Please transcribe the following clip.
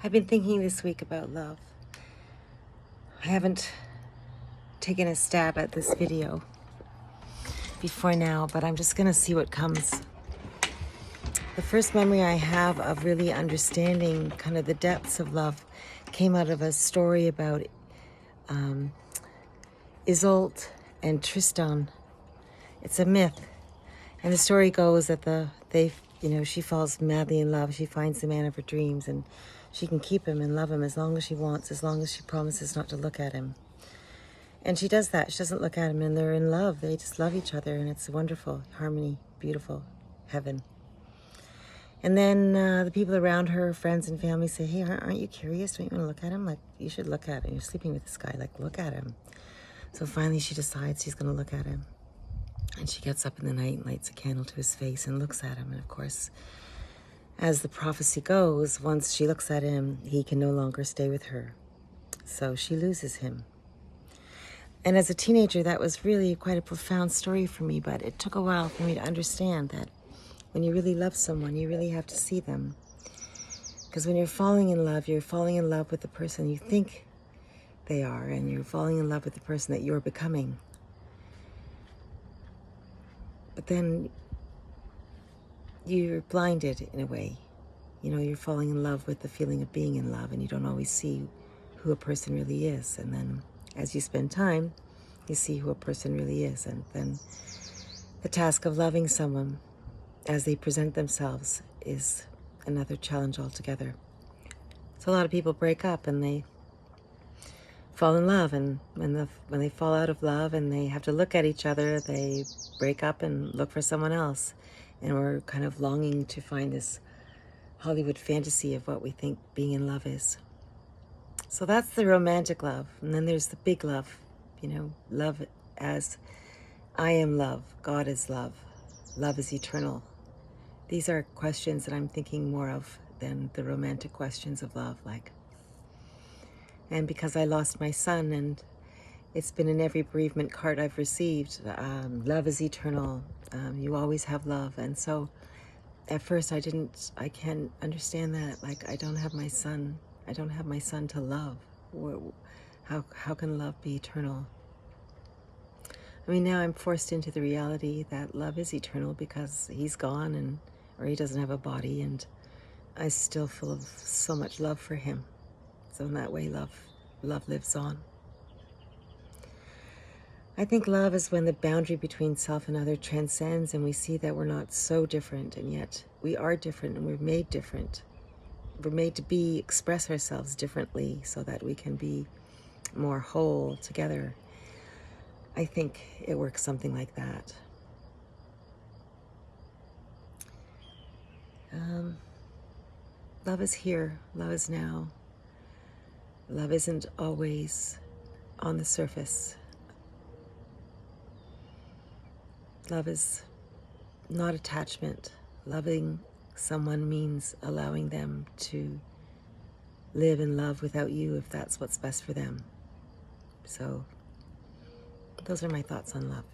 I've been thinking this week about love. I haven't taken a stab at this video before now, but I'm just gonna see what comes. The first memory I have of really understanding kind of the depths of love came out of a story about Isolde and Tristan. It's a myth, and the story goes that she falls madly in love. She finds the man of her dreams, and she can keep him and love him as long as she wants, as long as she promises not to look at him. And she does that. She doesn't look at him, and they're in love. They just love each other, and it's wonderful, harmony, beautiful, heaven. And then the people around her, friends and family, say, "Hey, aren't you curious? Don't you want to look at him? Like, you should look at him. You're sleeping with this guy. Like, look at him." So finally she decides she's going to look at him. And she gets up in the night and lights a candle to his face and looks at him. And of course, as the prophecy goes, once she looks at him, he can no longer stay with her. So she loses him. And as a teenager, that was really quite a profound story for me, but it took a while for me to understand that when you really love someone, you really have to see them. Because when you're falling in love with the person you think they are, and you're falling in love with the person that you're becoming. But then you're blinded in a way. You know, you're falling in love with the feeling of being in love, and you don't always see who a person really is. And then as you spend time, you see who a person really is. And then the task of loving someone as they present themselves is another challenge altogether. So a lot of people break up and they fall in love, and when they fall out of love and they have to look at each other, they break up and look for someone else. And we're kind of longing to find this Hollywood fantasy of what we think being in love is. So that's the romantic love. And then there's the big love, love as I am love, God is love, love is eternal. These are questions that I'm thinking more of than the romantic questions of love, And because I lost my son, and it's been in every bereavement card I've received, love is eternal. You always have love. And so at first I can't understand that. Like, I don't have my son. I don't have my son to love. How can love be eternal? I mean, now I'm forced into the reality that love is eternal because he's gone, or he doesn't have a body, and I still feel of so much love for him. So in that way, love lives on. I think love is when the boundary between self and other transcends, and we see that we're not so different, and yet we are different, and we're made different. We're made to express ourselves differently so that we can be more whole together. I think it works something like that. Love is here. Love is now. Love isn't always on the surface. Love is not attachment. Loving someone means allowing them to live in love without you if that's what's best for them. So those are my thoughts on love.